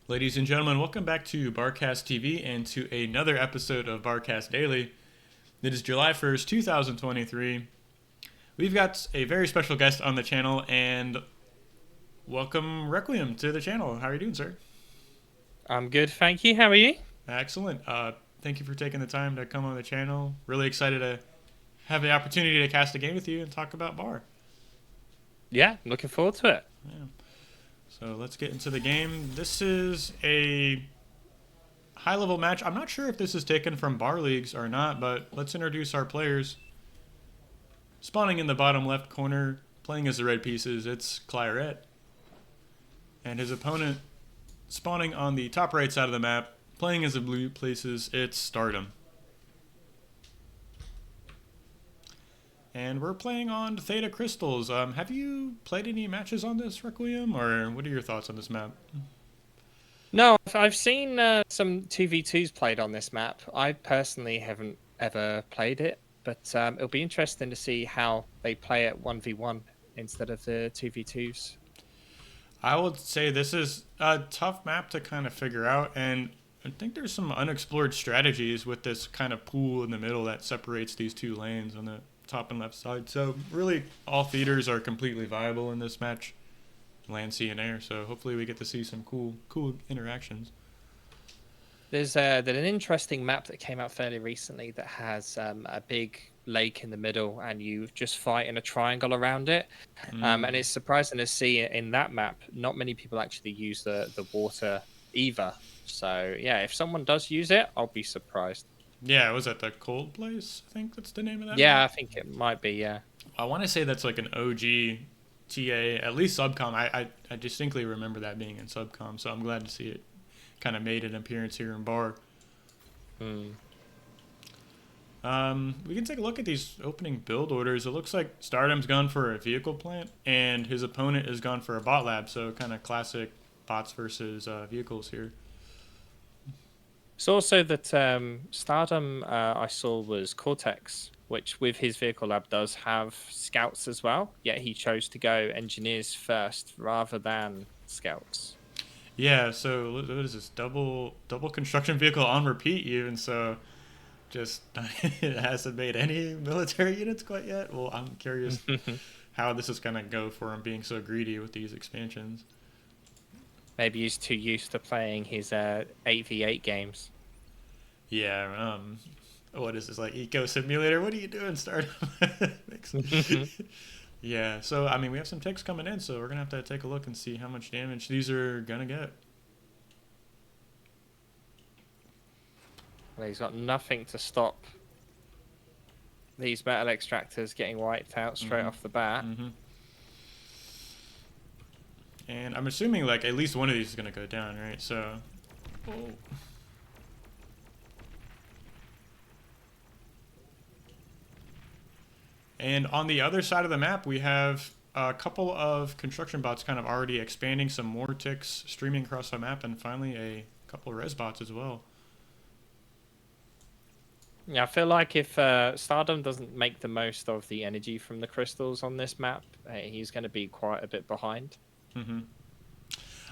Ladies and gentlemen, welcome back to Barcast TV and to another episode of Barcast Daily. It is July 1st, 2023. We've got a very special guest on the channel, and welcome Requiem to the channel. How are you doing, sir? I'm good, thank you. How are you? Excellent. Thank you for taking the time to come on the channel. Really excited to have the opportunity to cast a game with you and talk about Bar. Yeah, looking forward to it. Yeah. So let's get into the game. This is a high-level match. I'm not sure if this is taken from Bar Leagues or not, but let's introduce our players. Spawning in the bottom left corner, playing as the red pieces, it's Clyret. And his opponent, spawning on the top right side of the map, playing as the blue places, it's StarDom. And we're playing on Theta crystals. Have you played any matches on this, Requiem, or what are your thoughts on this map? No, I've seen some 2v2s played on this map. I personally haven't ever played it, but it'll be interesting to see how they play it 1v1 instead of the 2v2s. I would say this is a tough map to kind of figure out, and I think there's some unexplored strategies with this kind of pool in the middle that separates these two lanes on the top and left side. So really, all theaters are completely viable in this match, land, sea, and air. So hopefully, we get to see some cool interactions. There's an interesting map that came out fairly recently that has a big lake in the middle, and you just fight in a triangle around it. And it's surprising to see in that map, not many people actually use the water either. So yeah, if someone does use it, I'll be surprised. Yeah, was that the cold place? I think that's the name of that Yeah, map. I think it might be. Yeah. I want to say that's like an OG TA, at least subcom. I distinctly remember that being in subcom, so I'm glad to see it kind of made an appearance here in Bar. Hmm. We can take a look at these opening build orders. It looks like StarDom's gone for a vehicle plant, and his opponent has gone for a bot lab, so kind of classic bots versus vehicles here. It's also that StarDom I saw was Cortex, which with his vehicle lab does have scouts as well. Yet he chose to go engineers first rather than scouts. Yeah, so what is this? Double construction vehicle on repeat even, so just it hasn't made any military units quite yet. Well, I'm curious how this is gonna go for him being so greedy with these expansions. Maybe he's too used to playing his 8v8 games. Yeah, what is this, like eco simulator? What are you doing, Startup? Yeah, so I mean, we have some ticks coming in, so we're gonna have to take a look and see how much damage these are gonna get. Well, he's got nothing to stop these metal extractors getting wiped out straight off the bat. And I'm assuming like at least one of these is gonna go down, right? So, oh. And on the other side of the map, we have a couple of construction bots kind of already expanding, some more ticks streaming across the map, and finally a couple of res bots as well. Yeah, I feel like if StarDom doesn't make the most of the energy from the crystals on this map, he's going to be quite a bit behind.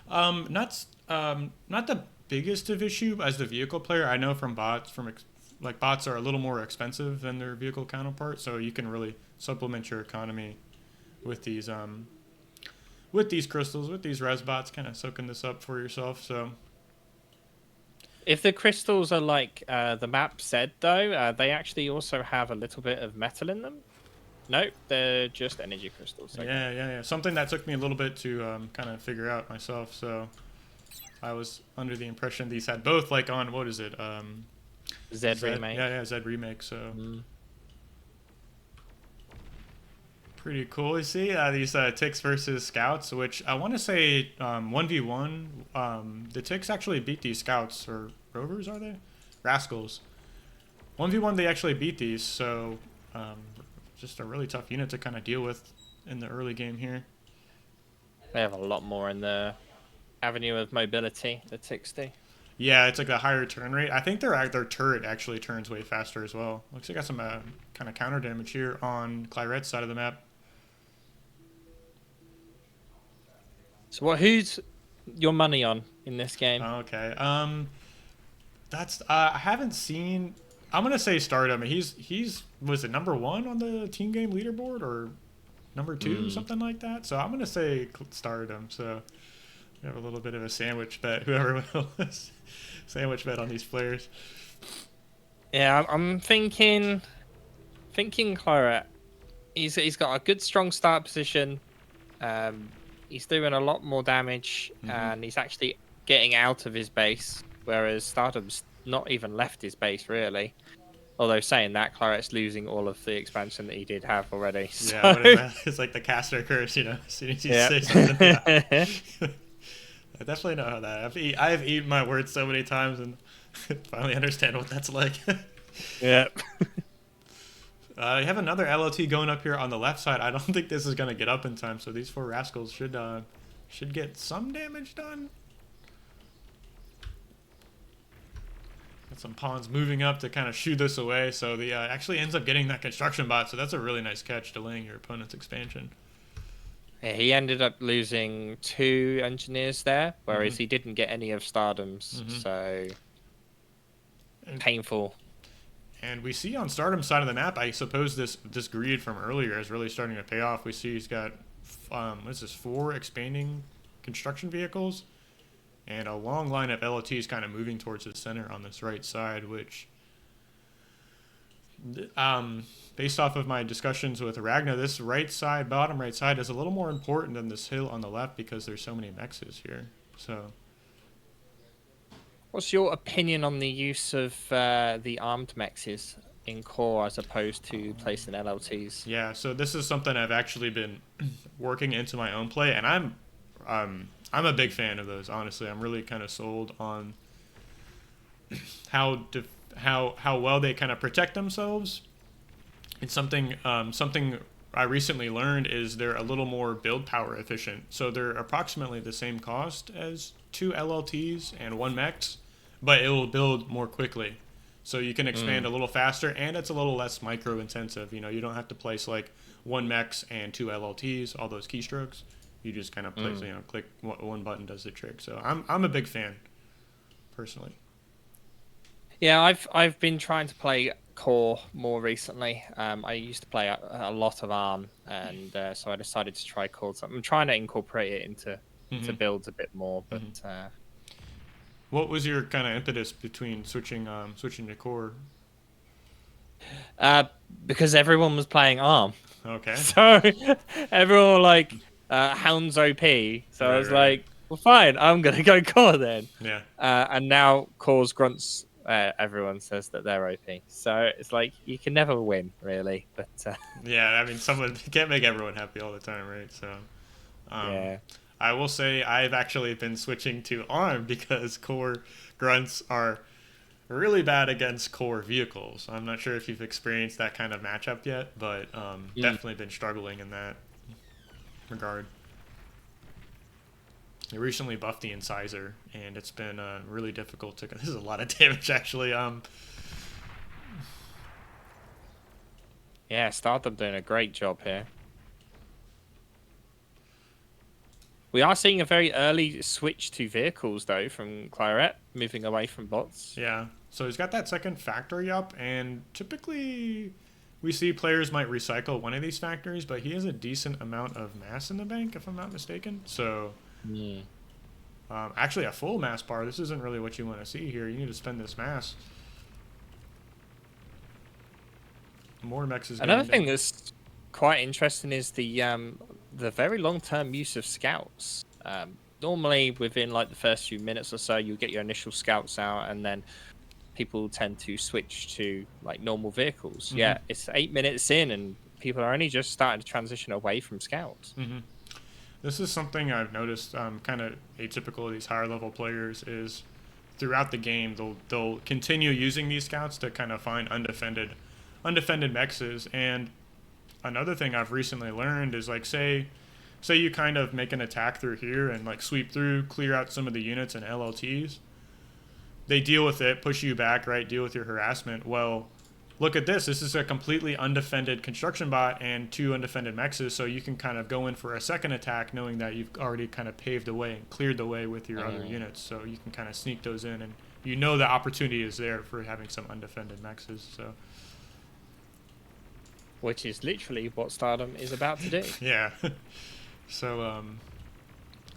Not the biggest of issue as the vehicle player. I know from bots, like bots are a little more expensive than their vehicle counterpart, so you can really supplement your economy with these crystals, with these res bots, kind of soaking this up for yourself. So If the crystals are like the map said, though, they actually also have a little bit of metal in them. Nope, they're just energy crystals. Okay. yeah. Something that took me a little bit to kind of figure out myself. So I was under the impression these had both, like on what is it? Z remake. Yeah, Z remake. So pretty cool. You see these ticks versus scouts, which I want to say 1v1. The ticks actually beat these scouts, or rovers are they? Rascals. 1v1 they actually beat these, so just a really tough unit to kind of deal with in the early game here. They have a lot more in the avenue of mobility, the ticks do. Yeah, it's like a higher turn rate. I think their turret actually turns way faster as well. Looks like I got some kind of counter damage here on Clyret's side of the map. So who's your money on in this game? Okay. That's I haven't seen. I'm gonna say StarDom. He's was it number one on the team game leaderboard or number two, Mm. something like that. So I'm gonna say StarDom. So we have a little bit of a sandwich bet. Whoever will sandwich bet on these players. Yeah, I'm thinking Clyret. He's got a good strong start position. He's doing a lot more damage, Mm-hmm. and he's actually getting out of his base, whereas Stardom's not even left his base really. Although saying that, Clyret's losing all of the expansion that he did have already. Yeah, So what is that? It's like the caster curse, you know. As soon as you yeah. say something, yeah. I definitely know how that. I've eaten my words so many times and finally understand what that's like. Yeah. You have another LOT going up here on the left side. I don't think this is gonna get up in time, so these four rascals should get some damage done. Got some pawns moving up to kind of shoo this away, so the actually ends up getting that construction bot. So that's a really nice catch, delaying your opponent's expansion. Yeah, he ended up losing 2 engineers there, whereas Mm-hmm. he didn't get any of Stardom's. Mm-hmm. So And, painful. and we see on Stardom's side of the map, I suppose this greed from earlier is really starting to pay off. We see he's got what is this, 4 expanding construction vehicles and a long line of LOTs kind of moving towards the center on this right side, which based off of my discussions with Ragna, this right side, bottom right side, is a little more important than this hill on the left because there's so many mexes here. So What's your opinion on the use of the armed mexes in core as opposed to placing LLTs? yeah, so this is something I've actually been working into my own play, and I'm a big fan of those. Honestly, I'm really kind of sold on how well they kind of protect themselves. It's something I recently learned is they're a little more build power efficient. So they're approximately the same cost as 2 LLTs and 1 Mex, but it will build more quickly. So you can expand a little faster, and it's a little less micro intensive. You know, you don't have to place like 1 Mex and 2 LLTs, all those keystrokes. You just kind of place, click one button does the trick. So I'm a big fan, personally. Yeah, I've been trying to play core more recently. I used to play a lot of ARM, and so I decided to try core. So I'm trying to incorporate it into builds a bit more, but What was your kind of impetus between switching to core? uh, because everyone was playing ARM, Okay. so everyone were like Hound's OP. So I Right, was right. like, well, fine, I'm gonna go core then. Yeah. And now core's grunts. Everyone says that they're OP, so it's like you can never win, really. But Yeah, I mean, someone can't make everyone happy all the time, right? So, um, yeah. I will say I've actually been switching to ARM because core grunts are really bad against core vehicles. I'm not sure if you've experienced that kind of matchup yet, but definitely been struggling in that regard. They recently buffed the incisor, and it's been really difficult to. This is a lot of damage, actually. Yeah, StarDom doing a great job here. We are seeing a very early switch to vehicles, though, from Clyret, moving away from bots. Yeah. So he's got that second factory up, and typically we see players might recycle one of these factories, but he has a decent amount of mass in the bank, if I'm not mistaken. So, actually, a full mass bar. This isn't really what you want to see here. You need to spend this mass. More mechs is Another going thing down. that's quite interesting is the very long-term use of scouts. Normally, within like the first few minutes or so, you get your initial scouts out, and then people tend to switch to like normal vehicles. Yeah, it's 8 minutes in, and people are only just starting to transition away from scouts. This is something I've noticed, kind of atypical of these higher level players is throughout the game they'll continue using these scouts to kind of find undefended mexes. And another thing I've recently learned is like say you kind of make an attack through here and like sweep through, clear out some of the units and LLTs. They deal with it, push you back, right? Deal with your harassment. Well, look at this. This is a completely undefended construction bot and 2 undefended mexes, so you can kind of go in for a second attack knowing that you've already kind of paved the way and cleared the way with your other units. So you can kind of sneak those in, and you know the opportunity is there for having some undefended mexes. So, which is literally what StarDom is about to do. yeah. So,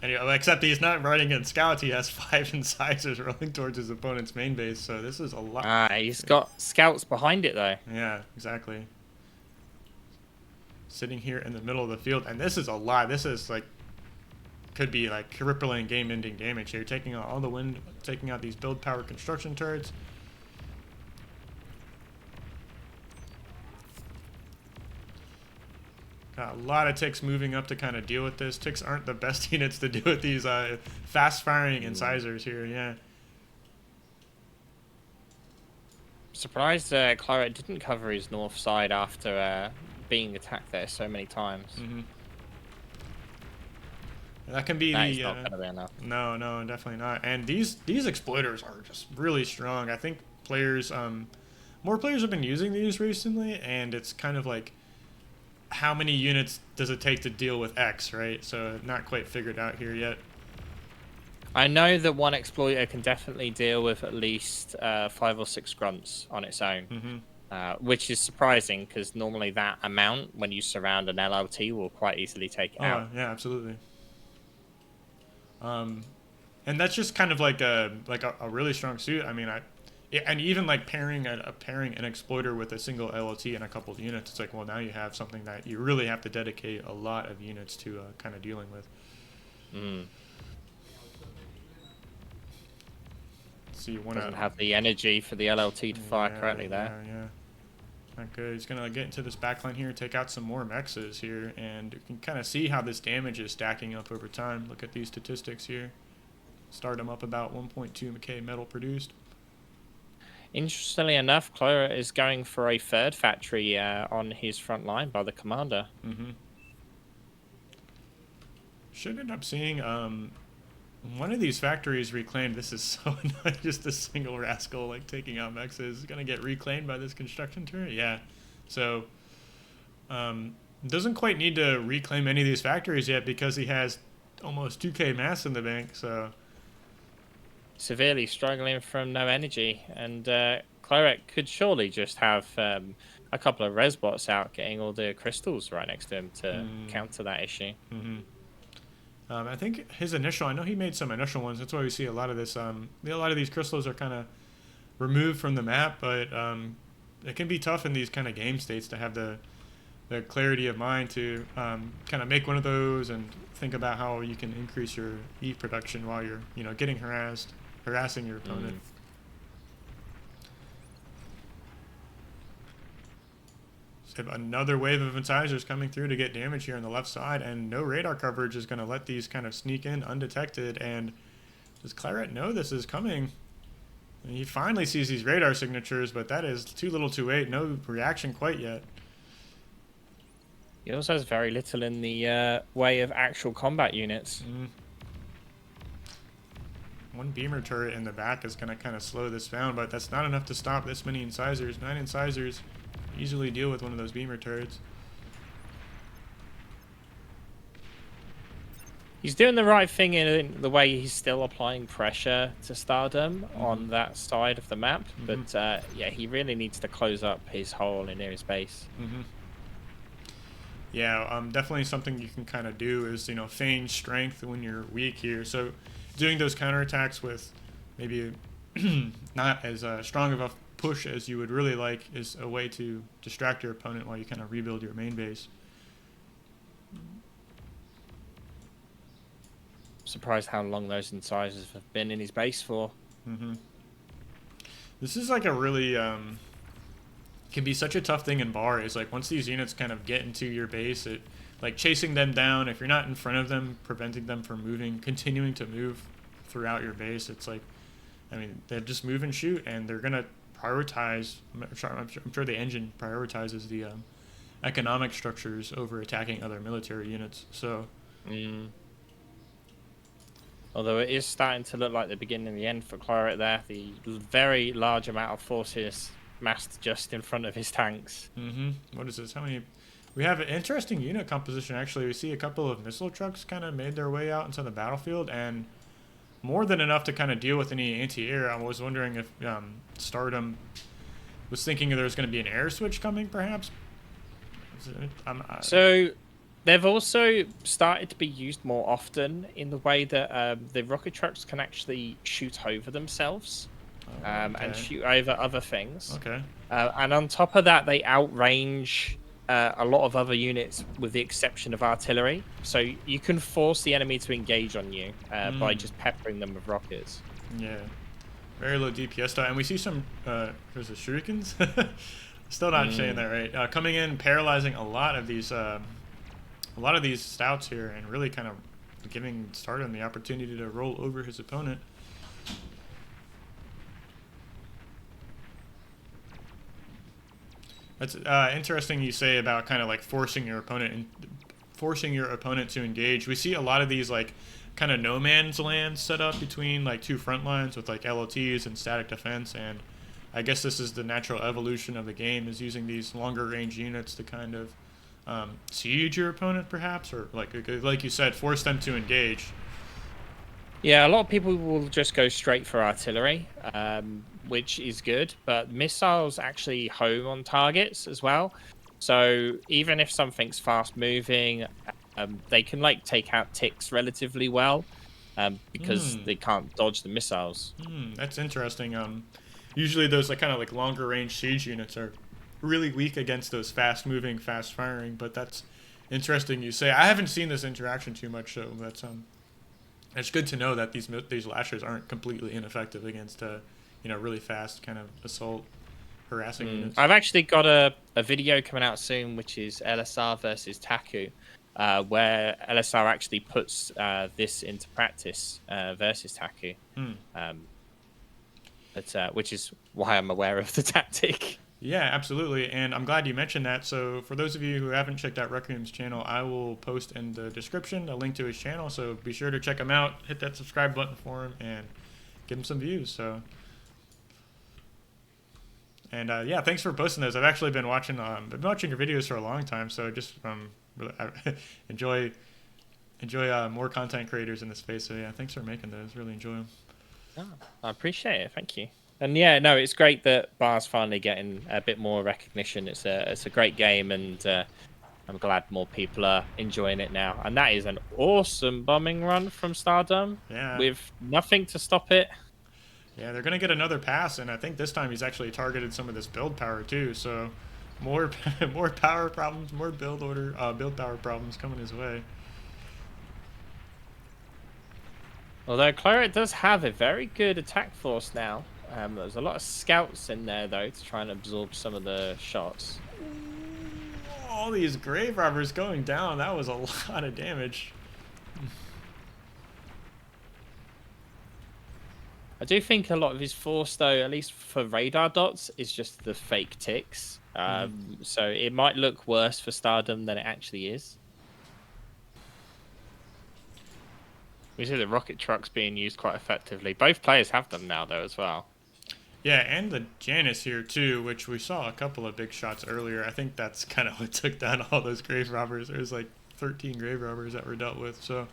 anyway, except he's not running in scouts. He has 5 incisors rolling towards his opponent's main base. So this is a lot. He's got scouts behind it though. Yeah, exactly. Sitting here in the middle of the field, and this is a lot. This is like could be like crippling game-ending damage here. Taking out all the wind, taking out these build power construction turrets. Got a lot of ticks moving up to kind of deal with this. Ticks aren't the best units to deal with these fast-firing incisors here. Yeah. Surprised Clyret didn't cover his north side after being attacked there so many times. That can be That is not going to be enough. No, no, definitely not. And these exploiters are just really strong. I think players, more players have been using these recently, and it's kind of like, how many units does it take to deal with X, right? So not quite figured out here yet. I know that one exploiter can definitely deal with at least 5 or 6 grunts on its own, which is surprising because normally that amount, when you surround an LLT, will quite easily take it out. Yeah, absolutely. And that's just kind of like a really strong suit. I mean, and even like pairing an exploiter with a single LLT and a couple of units, it's like, well, now you have something that you really have to dedicate a lot of units to kind of dealing with. So you want to have the energy for the LLT to fire correctly there. Yeah. Not good. He's gonna get into this backline here, take out some more mexes here, and you can kind of see how this damage is stacking up over time. Look at these statistics here. StarDom up about 1.2 K metal produced. Interestingly enough, Clyret is going for a 3rd factory on his front line by the commander. Should end up seeing one of these factories reclaimed. This is so annoying. Just a single rascal like taking out mexes. Gonna get reclaimed by this construction turret. Yeah. So doesn't quite need to reclaim any of these factories yet because he has almost 2K mass in the bank. So severely struggling from no energy, and Clyret could surely just have a couple of res bots out getting all the crystals right next to him to counter that issue. I think his initial, I know he made some initial ones. That's why we see a lot of this. A lot of these crystals are kind of removed from the map, but it can be tough in these kind of game states to have the clarity of mind to kind of make one of those and think about how you can increase your Eve production while you're getting harassing your opponent. So another wave of incisors coming through to get damage here on the left side, and no radar coverage is going to let these kind of sneak in undetected. And does Clyret know this is coming? And he finally sees these radar signatures, but that is too little too late. No reaction quite yet. He also has very little in the way of actual combat units. One beamer turret in the back is going to kind of slow this down, but that's not enough to stop this many incisors. 9 incisors easily deal with one of those beamer turrets. He's doing the right thing in the way he's still applying pressure to StarDom on that side of the map, but yeah, he really needs to close up his hole near his base. Yeah, definitely something you can kind of do is, feign strength when you're weak here. So doing those counterattacks with maybe not as strong of a push as you would really like is a way to distract your opponent while you kind of rebuild your main base. Surprised how long those incisors have been in his base for. This is like a really can be such a tough thing in bar. Is like once these units kind of get into your base, it like chasing them down. If you're not in front of them, preventing them from moving, continuing to move throughout your base. It's like, I mean, they just move and shoot, and they're gonna prioritize. I'm sure the engine prioritizes the economic structures over attacking other military units. So. Although it is starting to look like the beginning and the end for Clyret there. The very large amount of forces massed just in front of his tanks. What is this? How many? We have an interesting unit composition, actually. We see a couple of missile trucks kind of made their way out into the battlefield, and more than enough to kind of deal with any anti-air. I was wondering if StarDom was thinking there was going to be an air switch coming, perhaps. So they've also started to be used more often in the way that the rocket trucks can actually shoot over themselves and shoot over other things. Okay. And on top of that, they outrange a lot of other units with the exception of artillery. So you can force the enemy to engage on you by just peppering them with rockets. Yeah. Very low DPS though. And we see some, there's the shurikens? Still not saying that right. Coming in, paralyzing a lot of these stouts here, and really kind of giving StarDom the opportunity to roll over his opponent. That's interesting you say about kind of like forcing your opponent to engage. We see a lot of these like kind of no man's land set up between like two front lines with like LOTs and static defense, and I guess this is the natural evolution of the game, is using these longer range units to kind of siege your opponent, perhaps, or like you said, force them to engage. Yeah, a lot of people will just go straight for artillery, which is good, but missiles actually home on targets as well. So even if something's fast moving, they can like take out ticks relatively well because they can't dodge the missiles. That's interesting. Usually those like kind of like longer range siege units are really weak against those fast moving, fast firing, but that's interesting you say. I haven't seen this interaction too much, so that's it's good to know that these lashers aren't completely ineffective against really fast kind of assault harassing units. I've actually got a video coming out soon, which is LSR versus Taku, where LSR actually puts this into practice versus Taku, which is why I'm aware of the tactic. Yeah, absolutely, and I'm glad you mentioned that. So for those of you who haven't checked out Requiem's channel, I will post in the description a link to his channel, so be sure to check him out, hit that subscribe button for him, and give him some views. So, and yeah, thanks for posting those. I've actually been watching your videos for a long time, so just really, enjoy more content creators in this space. So yeah, thanks for making those. Really enjoy them. Oh, I appreciate it. Thank you. And yeah, no, it's great that Bar's finally getting a bit more recognition. It's a great game, and I'm glad more people are enjoying it now. And that is an awesome bombing run from StarDom, with nothing to stop it. Yeah, they're gonna get another pass, and I think this time he's actually targeted some of this build power too. So more power problems, more build power problems coming his way. Although Clyret does have a very good attack force now. There's a lot of scouts in there, though, to try and absorb some of the shots. All these grave robbers going down. That was a lot of damage. I do think a lot of his force, though, at least for radar dots, is just the fake ticks. So it might look worse for StarDom than it actually is. We see the rocket trucks being used quite effectively. Both players have them now, though, as well. Yeah, and the Janus here, too, which we saw a couple of big shots earlier. I think that's kind of what took down all those grave robbers. There's like 13 grave robbers that were dealt with, so...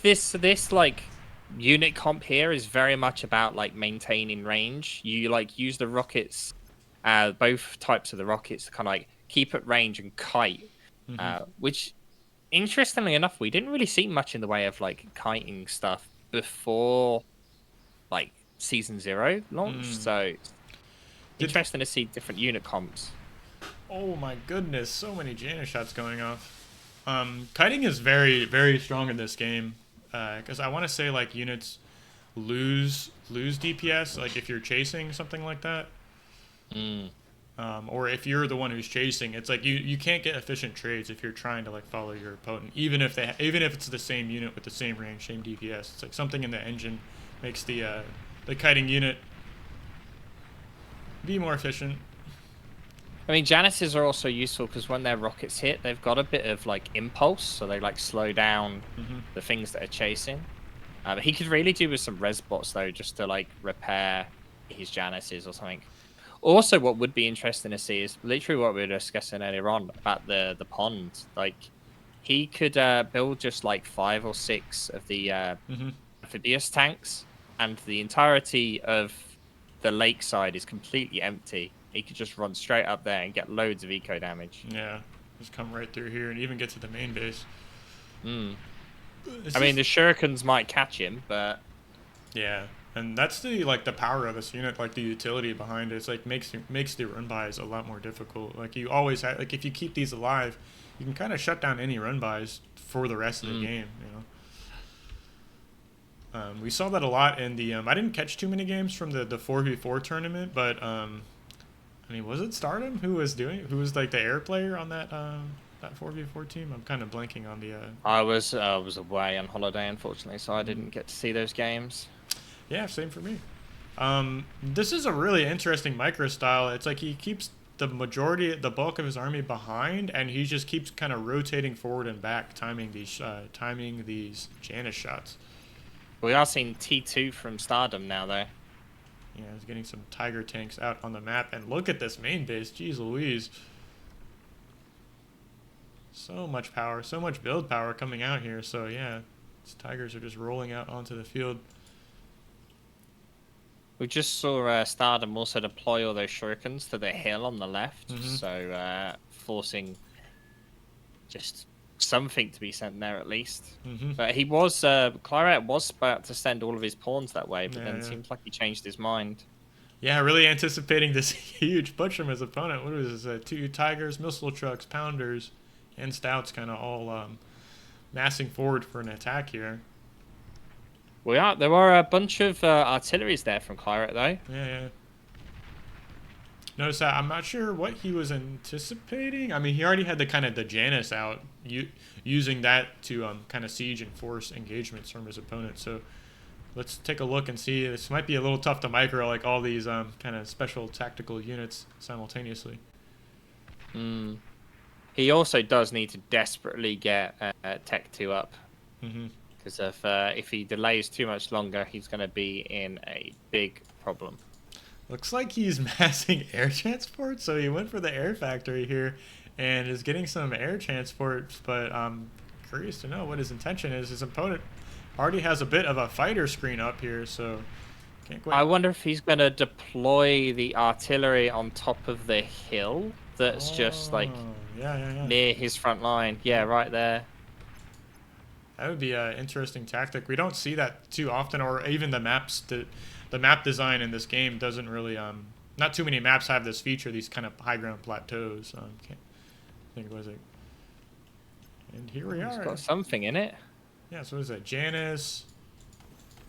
This like, unit comp here is very much about, like, maintaining range. You, like, use the rockets, both types of the rockets, to kind of, like, keep at range and kite, which... Interestingly enough, we didn't really see much in the way of like kiting stuff before like Season 0 launched, so interesting to see different unit comps. Oh my goodness, so many Janus shots going off. Kiting is very, very strong in this game, because I want to say like units lose DPS, like if you're chasing something like that. Or if you're the one who's chasing, it's like you can't get efficient trades if you're trying to like follow your opponent, even if it's the same unit with the same range, same DPS. It's like something in the engine makes the kiting unit be more efficient. I mean, Januses are also useful because when their rockets hit, they've got a bit of like impulse, so they like slow down the things that are chasing. He could really do with some res bots though, just to like repair his Janices or something. Also, what would be interesting to see is literally what we were discussing earlier on about the pond. Like, he could build just like 5 or 6 of the Hmm. amphibious tanks, and the entirety of the lakeside is completely empty. He could just run straight up there and get loads of eco damage. Yeah, just come right through here and even get to the main base. Mm. This I mean, is the shurikens might catch him, but Yeah, and that's the power of this unit, like the utility behind it. It's like makes the run bys a lot more difficult. Like you always have, like if you keep these alive, you can kind of shut down any run bys for the rest of the game. We saw that a lot in the. I didn't catch too many games from the 4v4 tournament, but I mean, was it StarDom who was like the air player on that 4v4 team? I'm kind of blanking on the. I was away on holiday, unfortunately, so I didn't get to see those games. Yeah, same for me. This is a really interesting micro style. It's like he keeps the bulk of his army behind, and he just keeps kind of rotating forward and back, timing these Janus shots. We are seeing T2 from StarDom now, though. Yeah, he's getting some Tiger tanks out on the map, and look at this main base. Jeez Louise. So much power, so much build power coming out here. So yeah, these Tigers are just rolling out onto the field. We just saw StarDom also deploy all those shurikens to the hill on the left, so forcing just something to be sent there at least. But he was Clyret was about to send all of his pawns that way, but then it seems like he changed his mind. Yeah, really anticipating this huge push from his opponent. What was this? 2 Tigers, missile trucks, pounders, and stouts, kind of all massing forward for an attack here. There were a bunch of artilleries there from Clyret, though. Yeah. Notice that I'm not sure what he was anticipating. I mean, he already had the Janus out, using that to kind of siege and force engagements from his opponent. So let's take a look and see. This might be a little tough to micro like all these kind of special tactical units simultaneously. He also does need to desperately get Tech 2 up. Because if he delays too much longer, he's going to be in a big problem. Looks like he's massing air transport, so he went for the air factory here and is getting some air transports, but I'm curious to know what his intention is. His opponent already has a bit of a fighter screen up here, so can't quite... I wonder if he's going to deploy the artillery on top of the hill that's just like near his front line. Yeah, right there. That would be an interesting tactic. We don't see that too often, or even the maps. The map design in this game doesn't really. Not too many maps have this feature. These kind of high ground plateaus. Can't think what is it. And here we are. It's got something in it. Yeah. So what is it? Janus,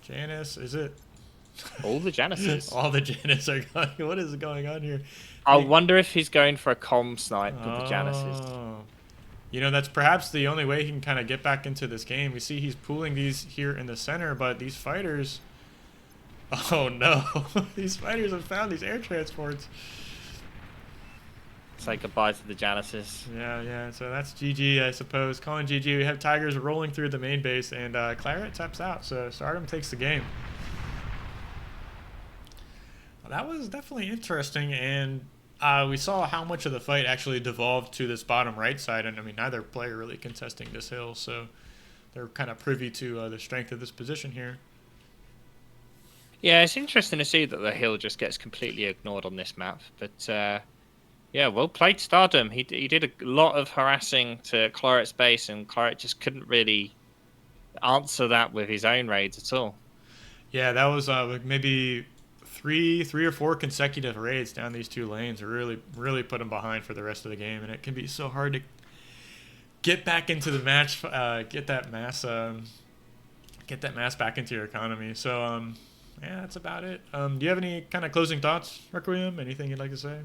is it? All the Januses. All the Janus are going. What is going on here? I wonder if he's going for a comm snipe with the Januses. You know, that's perhaps the only way he can kind of get back into this game. We see he's pooling these here in the center, but these fighters... Oh, no. These fighters have found these air transports. Say goodbye to the Januses. Yeah. So that's GG, I suppose. Calling GG. We have Tigers rolling through the main base, and Clyret taps out, so StarDom takes the game. Well, that was definitely interesting, and... we saw how much of the fight actually devolved to this bottom right side, and I mean, neither player really contesting this hill, so they're kind of privy to the strength of this position here. Yeah, it's interesting to see that the hill just gets completely ignored on this map, but yeah, well played StarDom. He did a lot of harassing to Clyret's base, and Clyret just couldn't really answer that with his own raids at all. Yeah, that was maybe three or four consecutive raids down these 2 lanes really put him behind for the rest of the game, and it can be so hard to get back into the match, get that mass back into your economy. So yeah, that's about it. Do you have any kind of closing thoughts, Requiem? Anything you'd like to say?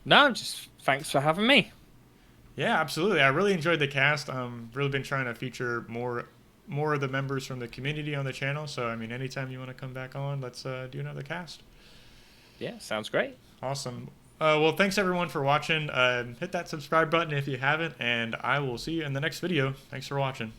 No, just thanks for having me. Yeah, absolutely. I really enjoyed the cast. Really been trying to feature more of the members from the community on the channel. So, I mean, anytime you want to come back on, let's do another cast. Yeah, sounds great. Awesome. Well, thanks everyone for watching. Hit that subscribe button if you haven't, and I will see you in the next video. Thanks for watching.